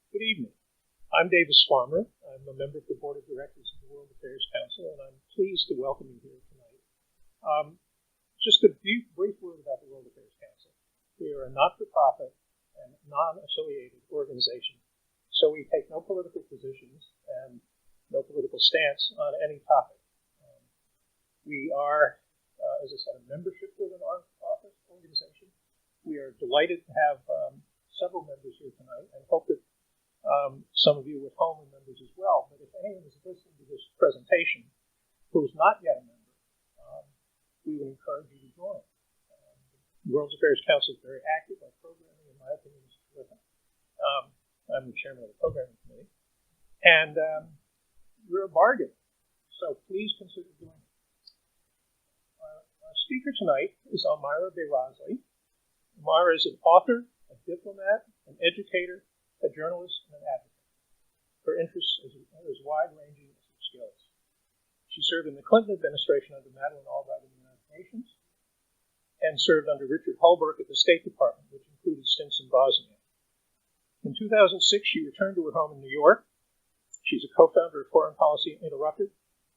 Good evening. I'm Davis Farmer. I'm a member of the Board of Directors of the World Affairs Council, and I'm pleased to welcome you here tonight. Just a brief word about the World Affairs Council. We are a not-for-profit and non-affiliated organization, so we take no political positions and no political stance on any topic. We are, as I said, a membership-driven organization. We are delighted to have several members here tonight and hope that some of you at home are members as well. But if anyone is listening to this presentation who is not yet a member, we would encourage you to join. The World Affairs Council is very active. Our programming, in my opinion, is terrific. I'm the chairman of the programming committee. And we're a bargain, so please consider joining. Our speaker tonight is Elmira Bayrasli. Elmira is an author, a diplomat, an educator, a journalist, and an advocate. Her interests are as wide-ranging as her skills. She served in the Clinton administration under Madeleine Albright in the United Nations and served under Richard Holbrooke at the State Department, which included stints in Bosnia. In 2006, she returned to her home in New York. She's a co-founder of Foreign Policy Interrupted,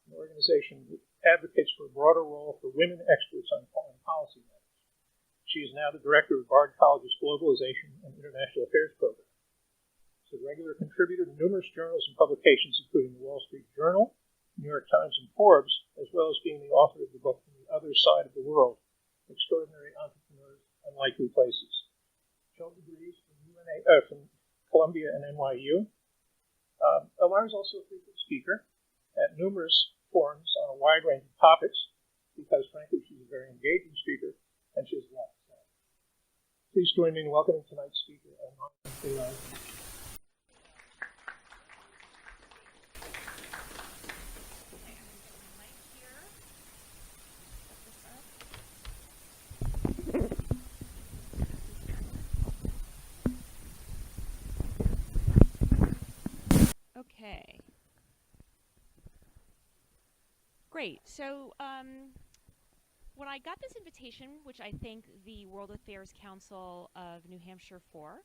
an organization that advocates for a broader role for women experts on foreign policy matters. She is now the director of Bard College's Globalization and International Affairs program. She's a regular contributor to numerous journals and publications, including the Wall Street Journal, New York Times, and Forbes, as well as being the author of the book From the Other Side of the World, Extraordinary Entrepreneurs, Unlikely Places. She holds degrees from Columbia and NYU. Elmira is also a frequent speaker at numerous forums on a wide range of topics, because frankly she's a very engaging speaker and she has a lot to say. Please join me in welcoming tonight's speaker, Elmira Bayrasli. Okay. Great. So when I got this invitation, which I thank the World Affairs Council of New Hampshire for,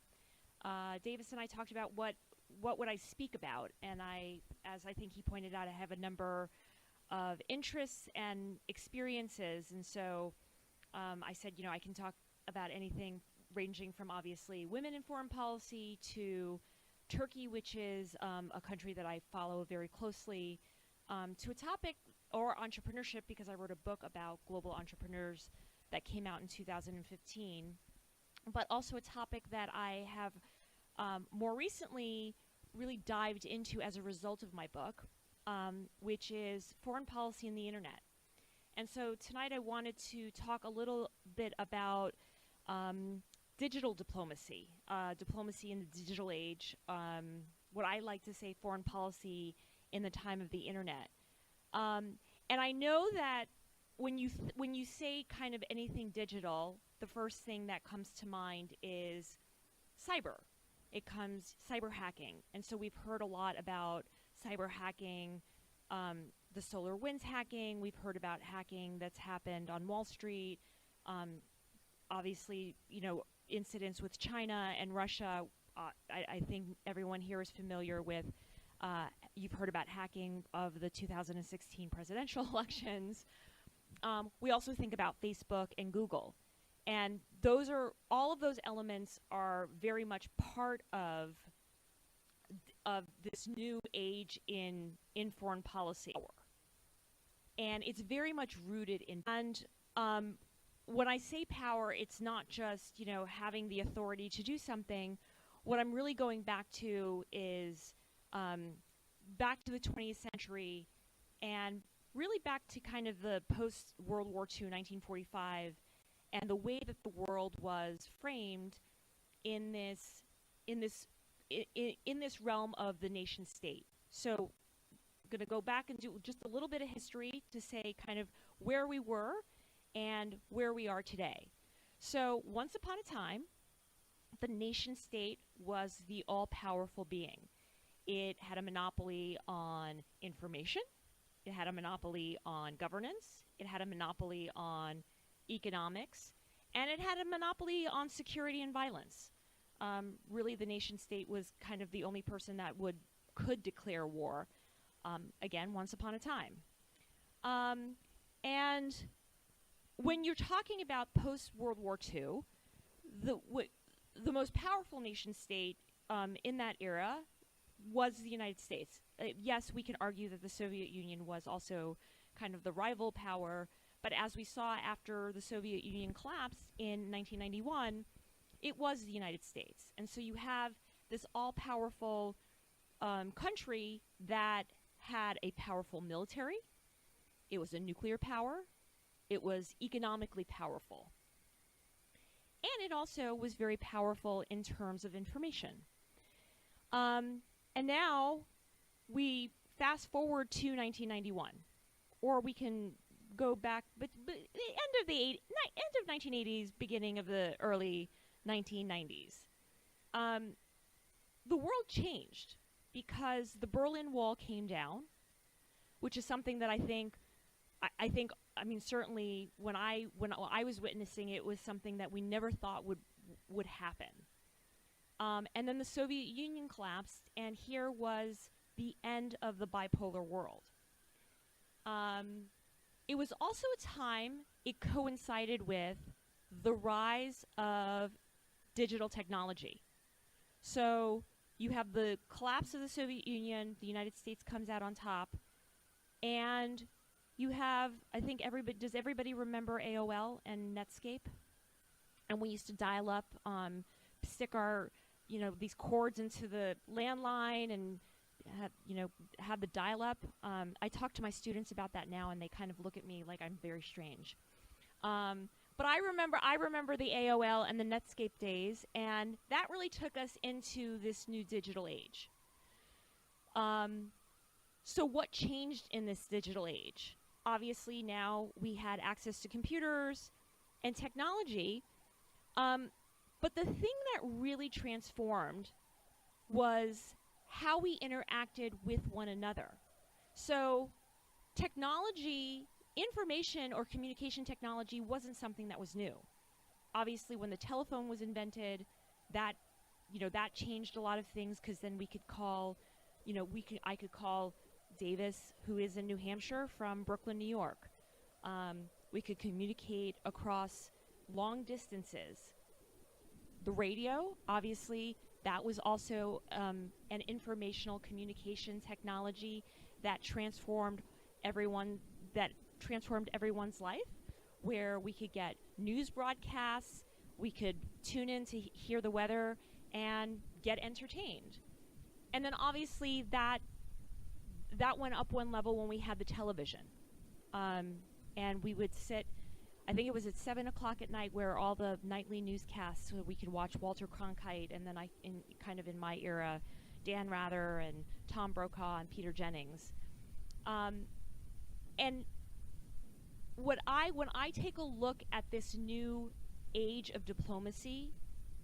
Davis and I talked about what would I speak about. And as I think he pointed out, I have a number of interests and experiences. And so I said, I can talk about anything ranging from obviously women in foreign policy to Turkey, which is a country that I follow very closely, to a topic or entrepreneurship, because I wrote a book about global entrepreneurs that came out in 2015, but also a topic that I have more recently really dived into as a result of my book, which is foreign policy and the internet. And so tonight I wanted to talk a little bit about digital diplomacy, diplomacy in the digital age, what I like to say foreign policy in the time of the internet. And I know that when you say kind of anything digital, the first thing that comes to mind is cyber. It comes cyber hacking. And so we've heard a lot about cyber hacking, the SolarWinds hacking. We've heard about hacking that's happened on Wall Street. Obviously, incidents with China and Russia. I think everyone here is familiar with, you've heard about hacking of the 2016 presidential elections. We also think about Facebook and Google. And all of those elements are very much part of this new age in foreign policy. And it's very much rooted in, and when I say power, it's not just, having the authority to do something. What I'm really going back to is back to the 20th century and really back to kind of the post-World War II, 1945, and the way that the world was framed in this realm of the nation state. So I'm going to go back and do just a little bit of history to say kind of where we were and where we are today. So once upon a time, the nation state was the all-powerful being. It had a monopoly on information. It had a monopoly on governance. It had a monopoly on economics. And it had a monopoly on security and violence. really the nation state was kind of the only person that could declare war, again, once upon a time. And when you're talking about post-World War II, the most powerful nation state in that era was the United States. Yes, we can argue that the Soviet Union was also kind of the rival power, but as we saw after the Soviet Union collapsed in 1991, it was the United States. And so you have this all-powerful country that had a powerful military. It was a nuclear power. It was economically powerful. And it also was very powerful in terms of information. And now we fast forward to 1991, or we can go back, but the end of 1980s, beginning of the early 1990s. The world changed because the Berlin Wall came down, which is something that I mean, certainly when I was witnessing it, was something that we never thought would happen. And then the Soviet Union collapsed, and here was the end of the bipolar world. It was also a time, it coincided with the rise of digital technology. So you have the collapse of the Soviet Union, the United States comes out on top, and you have, I think does everybody remember AOL and Netscape? And we used to dial up, stick our, these cords into the landline and have the dial-up. I talk to my students about that now, and they kind of look at me like I'm very strange. But I remember the AOL and the Netscape days, and that really took us into this new digital age. So what changed in this digital age? Obviously, now we had access to computers and technology, but the thing that really transformed was how we interacted with one another. So technology, information or communication technology wasn't something that was new. Obviously, when the telephone was invented, that changed a lot of things, because then we could call, I could call Davis, who is in New Hampshire, from Brooklyn, New York. We could communicate across long distances. The radio, obviously, that was also an informational communication technology that transformed everyone's life, where we could get news broadcasts, we could tune in to hear the weather and get entertained. And then obviously that went up one level when we had the television. And we would sit, I think it was at 7 o'clock at night, where all the nightly newscasts, so we could watch Walter Cronkite, and then in my era, Dan Rather and Tom Brokaw and Peter Jennings. And when I take a look at this new age of diplomacy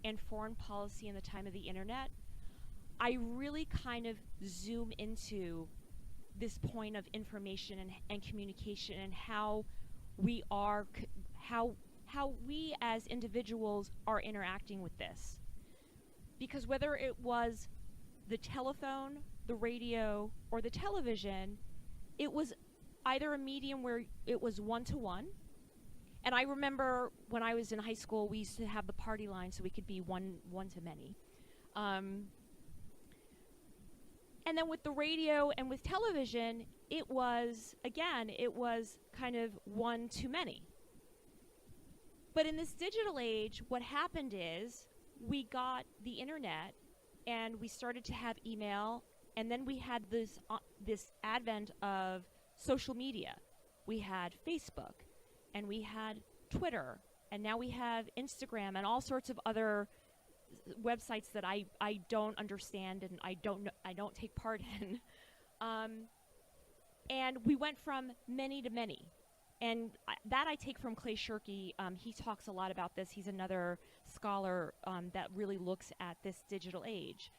and foreign policy in the time of the internet, I really kind of zoom into this point of information and communication, and how we as individuals are interacting with this. Because whether it was the telephone, the radio, or the television, it was either a medium where it was one-to-one. And I remember when I was in high school, we used to have the party line so we could be one to many. And then with the radio and with television, it was kind of one to many. But in this digital age, what happened is we got the internet, and we started to have email, and then we had this advent of social media. We had Facebook, and we had Twitter, and now we have Instagram and all sorts of other websites that I don't understand and I don't take part in. And we went from many to many. And that I take from Clay Shirky. He talks a lot about this. He's another scholar that really looks at this digital age.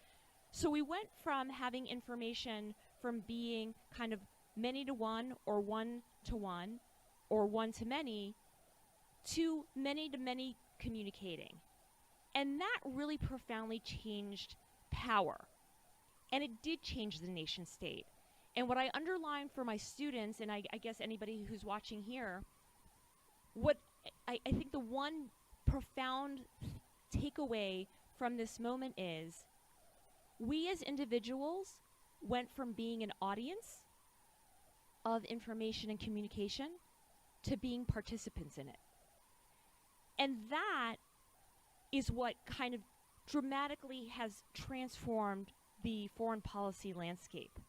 So we went from having information from being kind of many to one, or one to one, or one to many to many communicating. And that really profoundly changed power. And it did change the nation state. And what I underline for my students, and I guess anybody who's watching here, what I think the one profound takeaway from this moment is we as individuals went from being an audience of information and communication to being participants in it. And that is what kind of dramatically has transformed the foreign policy landscape.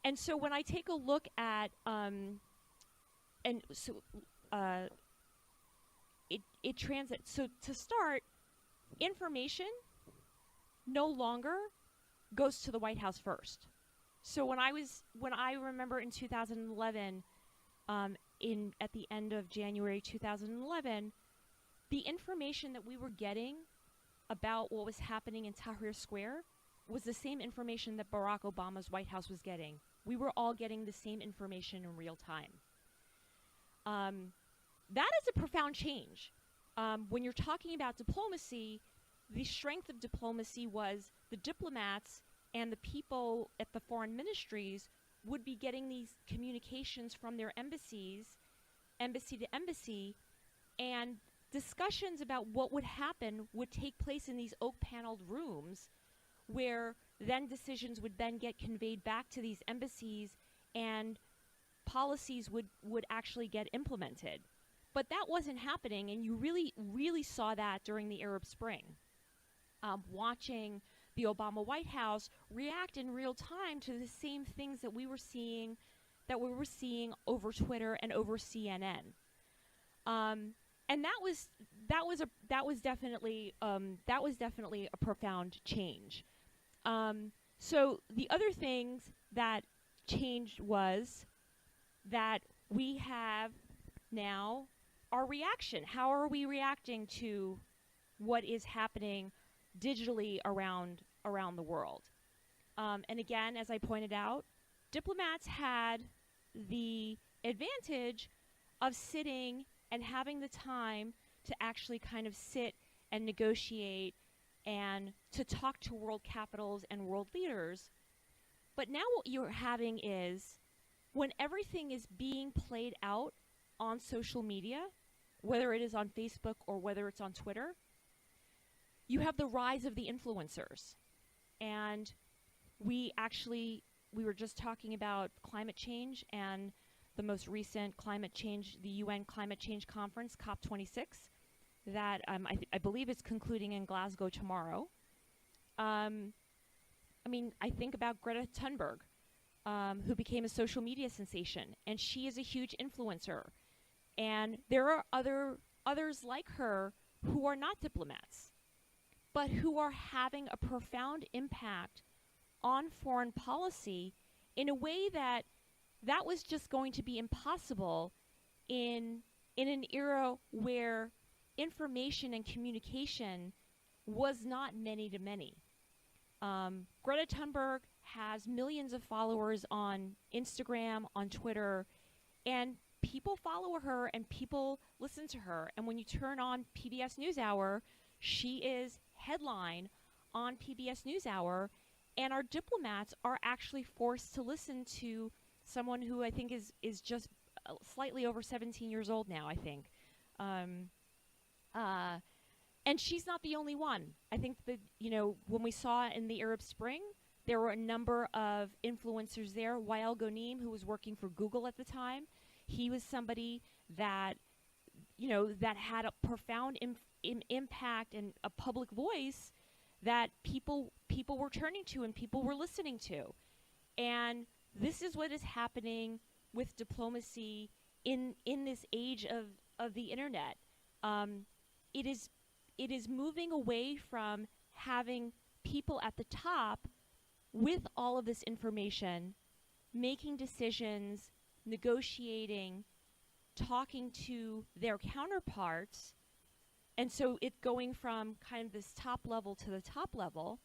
And so when I take a look at, so to start, information no longer goes to the White House first. So when I remember in 2011, at the end of January 2011, the information that we were getting about what was happening in Tahrir Square was the same information that Barack Obama's White House was getting. We were all getting the same information in real time. That is a profound change. When you're talking about diplomacy, the strength of diplomacy was the diplomats and the people at the foreign ministries would be getting these communications from their embassies, embassy to embassy, and discussions about what would happen would take place in these oak-paneled rooms where then decisions would then get conveyed back to these embassies and policies would actually get implemented. But that wasn't happening, and you really saw that during the Arab Spring. Watching the Obama White House react in real time to the same things that we were seeing over Twitter and over CNN. And that was definitely a profound change. So the other things that changed was that we have now our reaction. How are we reacting to what is happening digitally around the world? And again, as I pointed out, diplomats had the advantage of sitting and having the time to actually kind of sit and negotiate and to talk to world capitals and world leaders. But now what you're having is when everything is being played out on social media, whether it is on Facebook or whether it's on Twitter, you have the rise of the influencers. And we were just talking about climate change and the most recent climate change, the UN Climate Change Conference, COP26, that I believe is concluding in Glasgow tomorrow. I think about Greta Thunberg, who became a social media sensation, and she is a huge influencer. And there are others like her who are not diplomats, but who are having a profound impact on foreign policy in a way that was just going to be impossible in an era where information and communication was not many to many. Greta Thunberg has millions of followers on Instagram, on Twitter, and people follow her and people listen to her. And when you turn on PBS NewsHour, she is headline on PBS NewsHour, and our diplomats are actually forced to listen to someone who I think is just slightly over 17 years old now, I think. And she's not the only one. I think that, when we saw in the Arab Spring, there were a number of influencers there. Wael Ghonim, who was working for Google at the time, he was somebody that, that had a profound impact and a public voice that people were turning to and people were listening to. And this is what is happening with diplomacy in this age of the internet. It is moving away from having people at the top with all of this information, making decisions, negotiating, talking to their counterparts. And so it going from kind of this top level to the top level.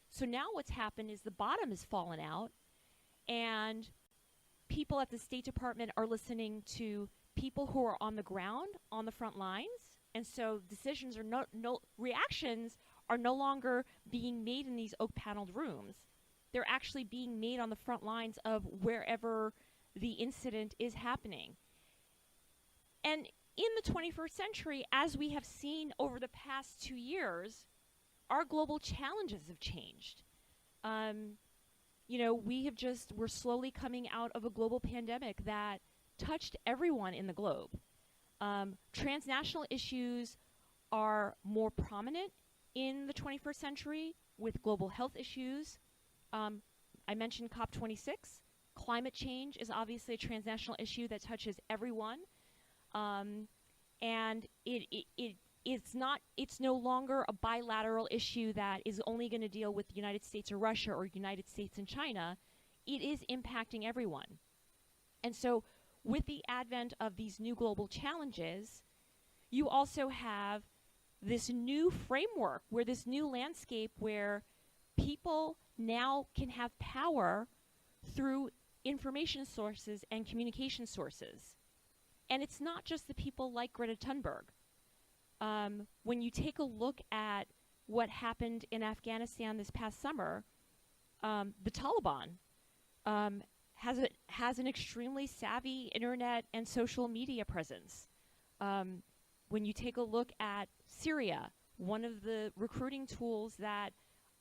So now what's happened is the bottom has fallen out, and people at the State Department are listening to people who are on the ground, on the front lines, And so decisions are reactions are no longer being made in these oak paneled rooms. They're actually being made on the front lines of wherever the incident is happening. And in the 21st century, as we have seen over the past 2 years, our global challenges have changed. We're slowly coming out of a global pandemic that touched everyone in the globe. Transnational issues are more prominent in the 21st century with global health issues. I mentioned COP26. Climate change is obviously a transnational issue that touches everyone. And it's no longer a bilateral issue that is only going to deal with the United States or Russia or United States and China. It is impacting everyone. And so with the advent of these new global challenges, you also have this new framework, where this new landscape where people now can have power through information sources and communication sources. And it's not just the people like Greta Thunberg. When you take a look at what happened in Afghanistan this past summer, the Taliban has an extremely savvy internet and social media presence. When you take a look at Syria, one of the recruiting tools that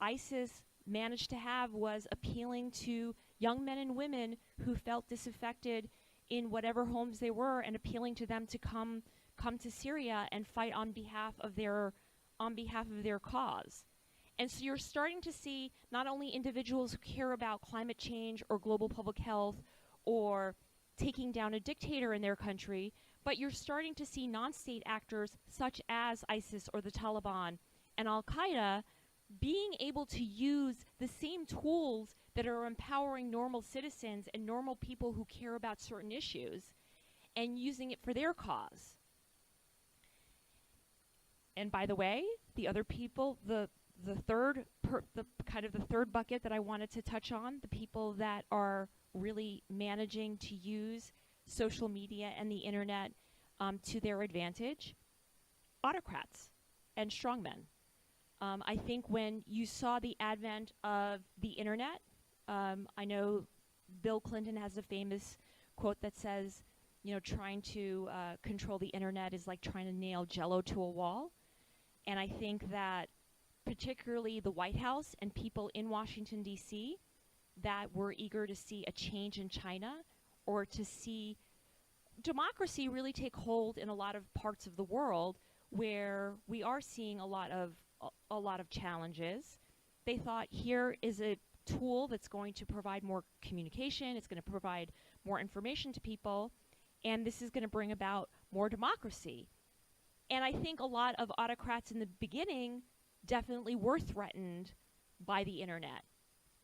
ISIS managed to have was appealing to young men and women who felt disaffected in whatever homes they were, and appealing to them to come to Syria and fight on behalf of their cause. And so you're starting to see not only individuals who care about climate change or global public health or taking down a dictator in their country, but you're starting to see non-state actors such as ISIS or the Taliban and Al-Qaeda being able to use the same tools that are empowering normal citizens and normal people who care about certain issues and using it for their cause. And by the way, the other people, the third bucket that I wanted to touch on, the people that are really managing to use social media and the internet to their advantage, autocrats and strongmen. I think when you saw the advent of the internet, I know Bill Clinton has a famous quote that says, trying to control the internet is like trying to nail Jell-O to a wall. And I think that particularly the White House and people in Washington, D.C., that were eager to see a change in China or to see democracy really take hold in a lot of parts of the world where we are seeing a lot of challenges. They thought, here is a tool that's going to provide more communication, it's going to provide more information to people, and this is going to bring about more democracy. And I think a lot of autocrats in the beginning definitely were threatened by the internet.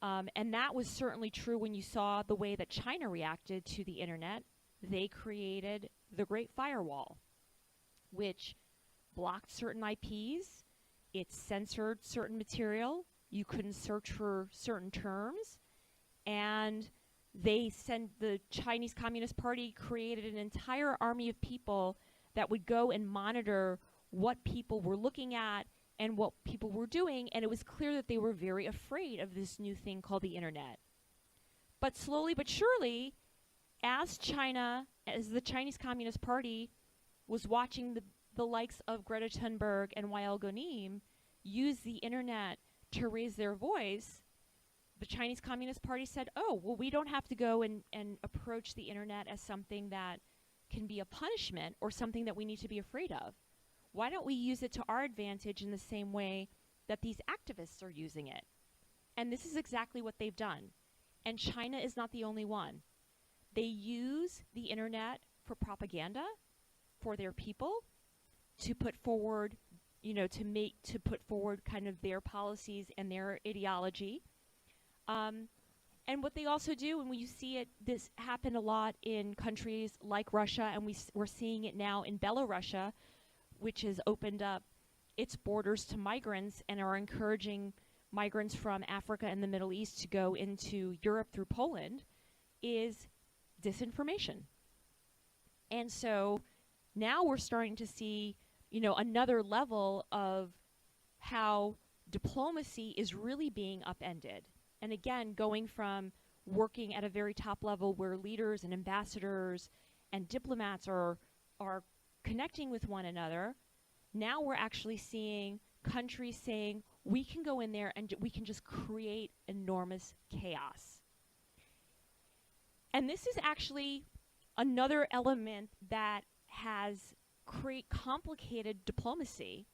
And that was certainly true when you saw the way that China reacted to the internet. They created the Great Firewall, which blocked certain IPs, it censored certain material, you couldn't search for certain terms, and the Chinese Communist Party created an entire army of people that would go and monitor what people were looking at and what people were doing, and it was clear that they were very afraid of this new thing called the internet. But slowly but surely, as the Chinese Communist Party was watching the likes of Greta Thunberg and Wael Ghonim use the internet to raise their voice, the Chinese Communist Party said, oh, well, we don't have to go and approach the internet as something that can be a punishment or something that we need to be afraid of. Why don't we use it to our advantage in the same way that these activists are using it? And this is exactly what they've done. And China is not the only one. They use the internet for propaganda for their people, to put forward, to put forward kind of their policies and their ideology. And what they also do, and we see this happen a lot in countries like Russia, and we're seeing it now in Belarus, which has opened up its borders to migrants and are encouraging migrants from Africa and the Middle East to go into Europe through Poland, is disinformation. And so now we're starting to see another level of how diplomacy is really being upended. And again, going from working at a very top level where leaders and ambassadors and diplomats are connecting with one another, now we're actually seeing countries saying, we can go in there and we can just create enormous chaos. And this is actually another element that has complicated diplomacy,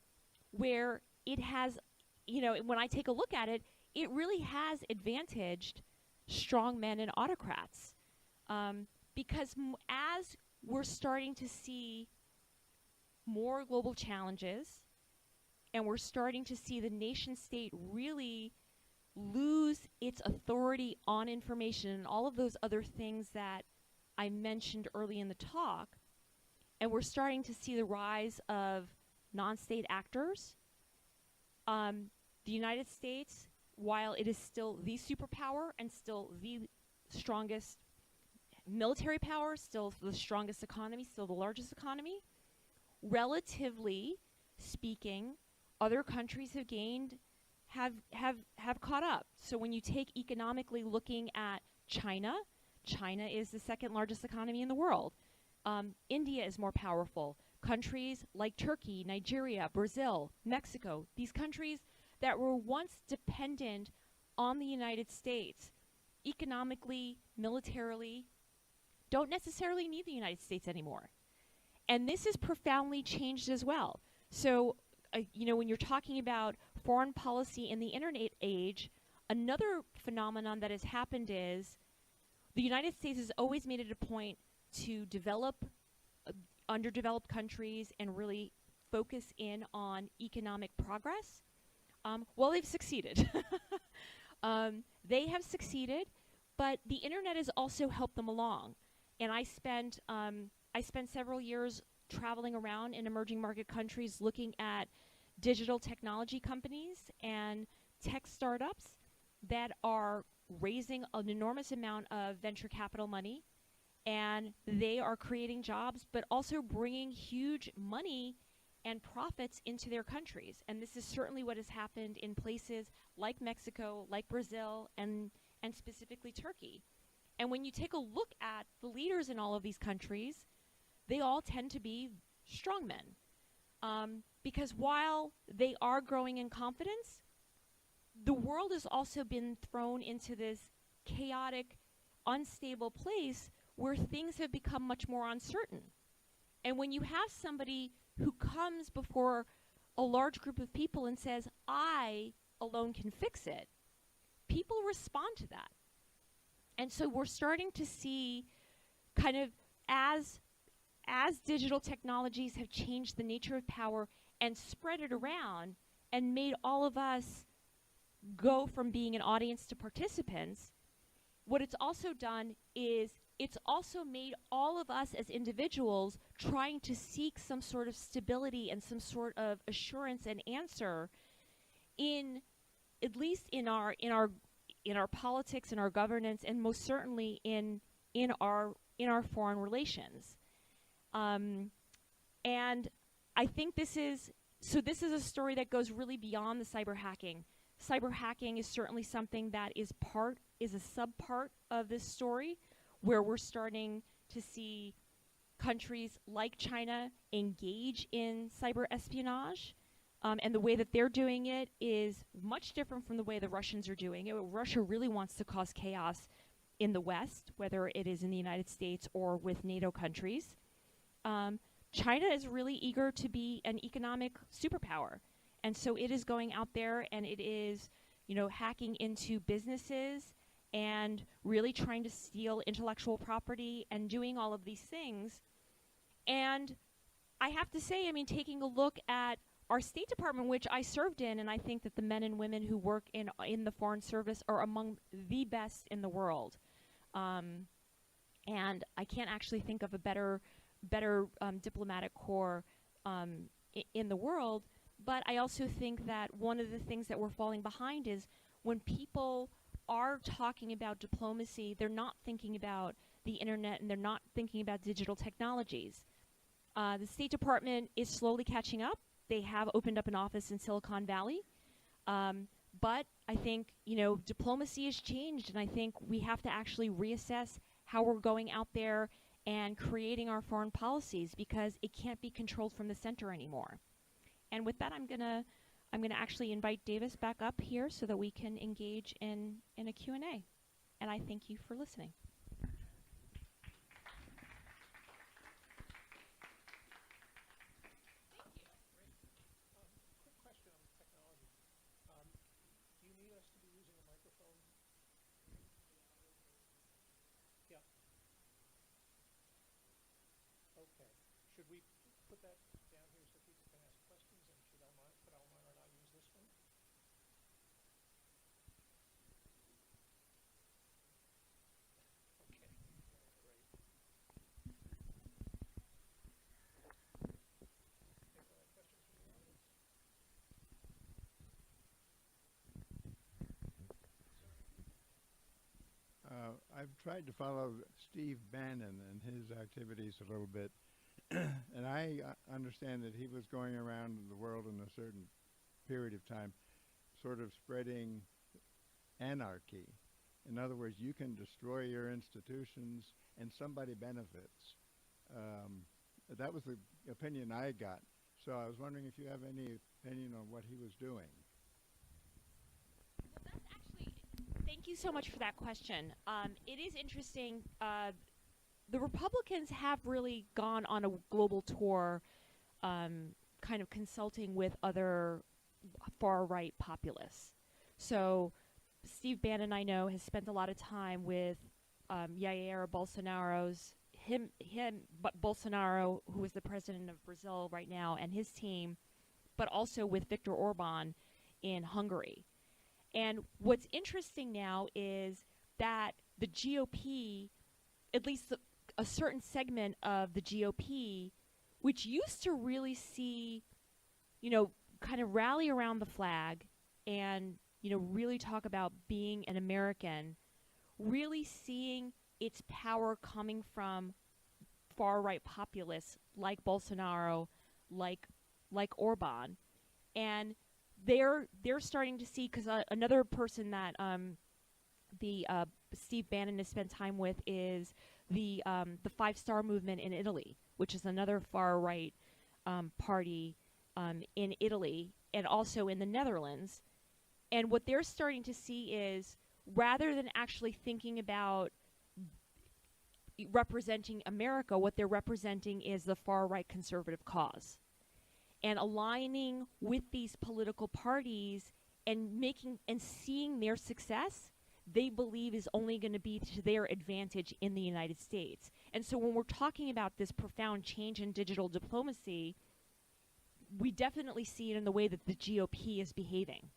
where it has, when I take a look at it, it really has advantaged strong men and autocrats. Because as we're starting to see more global challenges, and we're starting to see the nation state really lose its authority on information and all of those other things that I mentioned early in the talk, and we're starting to see the rise of non-state actors, the United States, while it is still the superpower and still the strongest military power, still the strongest economy, still the largest economy, relatively speaking, other countries have caught up. So when you take economically looking at China, China is the second largest economy in the world. India is more powerful. Countries like Turkey, Nigeria, Brazil, Mexico, these countries that were once dependent on the United States economically, militarily, don't necessarily need the United States anymore. And this is profoundly changed as well. So, when you're talking about foreign policy in the internet age, another phenomenon that has happened is the United States has always made it a point to develop underdeveloped countries and really focus in on economic progress. Well, they've succeeded. They have succeeded, but the internet has also helped them along. And I spent several years traveling around in emerging market countries looking at digital technology companies and tech startups that are raising an enormous amount of venture capital money, and they are creating jobs but also bringing huge money and profits into their countries. And this is certainly what has happened in places like Mexico, like Brazil, and specifically Turkey. And when you take a look at the leaders in all of these countries, they all tend to be strongmen. Because while they are growing in confidence, the world has also been thrown into this chaotic, unstable place where things have become much more uncertain. And when you have somebody who comes before a large group of people and says, I alone can fix it, people respond to that. And so we're starting to see kind of as digital technologies have changed the nature of power and spread it around and made all of us go from being an audience to participants, what it's also done is it's also made all of us as individuals trying to seek some sort of stability and some sort of assurance and answer in, at least in our politics, in our governance, and most certainly in our foreign relations. And I think this is a story that goes really beyond the cyber hacking. Cyber hacking is certainly something that is a sub-part of this story, where we're starting to see countries like China engage in cyber espionage. And the way that they're doing it is much different from the way the Russians are doing it. Russia really wants to cause chaos in the West, whether it is in the United States or with NATO countries. China is really eager to be an economic superpower. And so it is going out there and it is, hacking into businesses and really trying to steal intellectual property and doing all of these things. And I have to say, taking a look at our State Department, which I served in, and I think that the men and women who work in the Foreign Service are among the best in the world. And I can't actually think of a better diplomatic corps in the world. But I also think that one of the things that we're falling behind is when people are talking about diplomacy, they're not thinking about the internet and they're not thinking about digital technologies. The State Department is slowly catching up. They have opened up an office in Silicon Valley. But I think, diplomacy has changed, and I think we have to actually reassess how we're going out there and creating our foreign policies, because it can't be controlled from the center anymore. And with that, I'm gonna actually invite Davis back up here so that we can engage in a Q&A. And I thank you for listening. Quick question on technology. Do you need us to be using a microphone? Yeah. Okay. Should we put that down here so people can ask questions, and should Elmira and I use this one? Okay. Great. Questions from the audience? I've tried to follow Steve Bannon and his activities a little bit, and I understand that he was going around the world in a certain period of time, sort of spreading anarchy. In other words, you can destroy your institutions and somebody benefits. That was the opinion I got. So I was wondering if you have any opinion on what he was doing. Well, that's actually, thank you so much for that question. It is interesting. The Republicans have really gone on a global tour, kind of consulting with other far-right populists. So Steve Bannon, I know, has spent a lot of time with Jair Bolsonaro, who is the president of Brazil right now, and his team, but also with Viktor Orban in Hungary. And what's interesting now is that the GOP, at least a certain segment of the GOP, which used to really see, kind of rally around the flag and, really talk about being an American, really seeing its power coming from far-right populists like Bolsonaro, like Orban. And they're starting to see, because another person that Steve Bannon has spent time with is the Five Star Movement in Italy, which is another far-right party in Italy and also in the Netherlands. And what they're starting to see is, rather than actually thinking about representing America, what they're representing is the far-right conservative cause. And aligning with these political parties and seeing their success, they believe is only going to be to their advantage in the United States. And so when we're talking about this profound change in digital diplomacy, we definitely see it in the way that the GOP is behaving.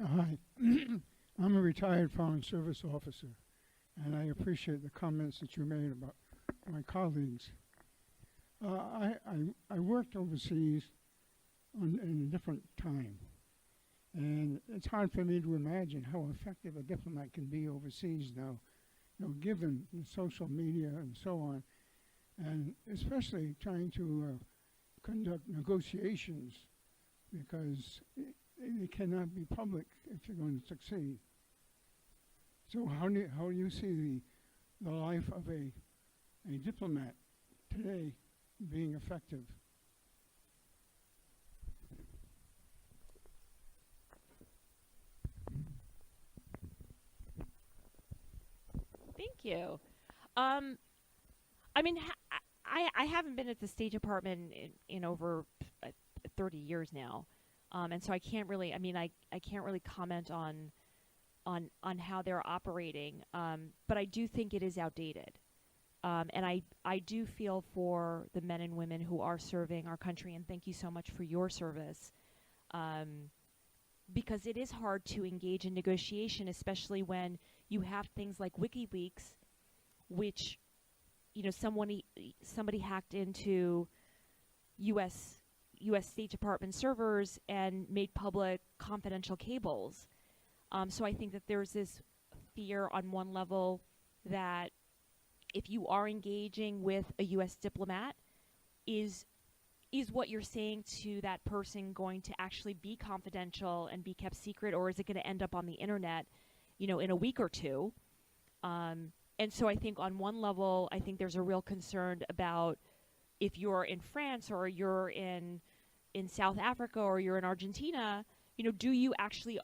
Hi, I'm a retired Foreign Service officer, and I appreciate the comments that you made about my colleagues. I worked overseas in a different time, and it's hard for me to imagine how effective a diplomat can be overseas now, given the social media and so on, and especially trying to conduct negotiations, because they cannot be public if you're going to succeed. So how do you see the life of a diplomat today being effective? Thank you. I mean, I haven't been at the State Department in over 30 years now. And so I can't really, I can't really comment on how they're operating. But I do think it is outdated. And I do feel for the men and women who are serving our country, and thank you so much for your service. Because it is hard to engage in negotiation, especially when you have things like WikiLeaks, which, somebody hacked into U.S. State Department servers and made public confidential cables. So I think that there's this fear on one level that if you are engaging with a U.S. diplomat, is what you're saying to that person going to actually be confidential and be kept secret, or is it going to end up on the internet, in a week or two? And so I think on one level, I think there's a real concern about if you're in France or you're in South Africa or you're in Argentina,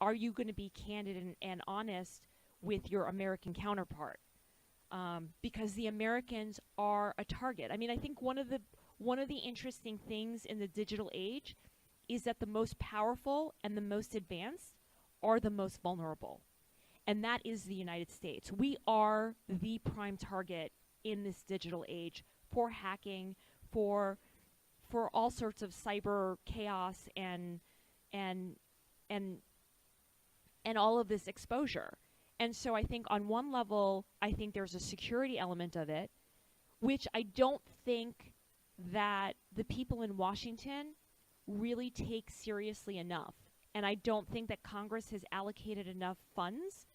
are you going to be candid and honest with your American counterpart? Because the Americans are a target. I mean, I think one of the interesting things in the digital age is that the most powerful and the most advanced are the most vulnerable. And that is the United States. We are the prime target in this digital age for hacking, for all sorts of cyber chaos and all of this exposure. And so I think on one level, I think there's a security element of it, which I don't think that the people in Washington really take seriously enough. And I don't think that Congress has allocated enough funds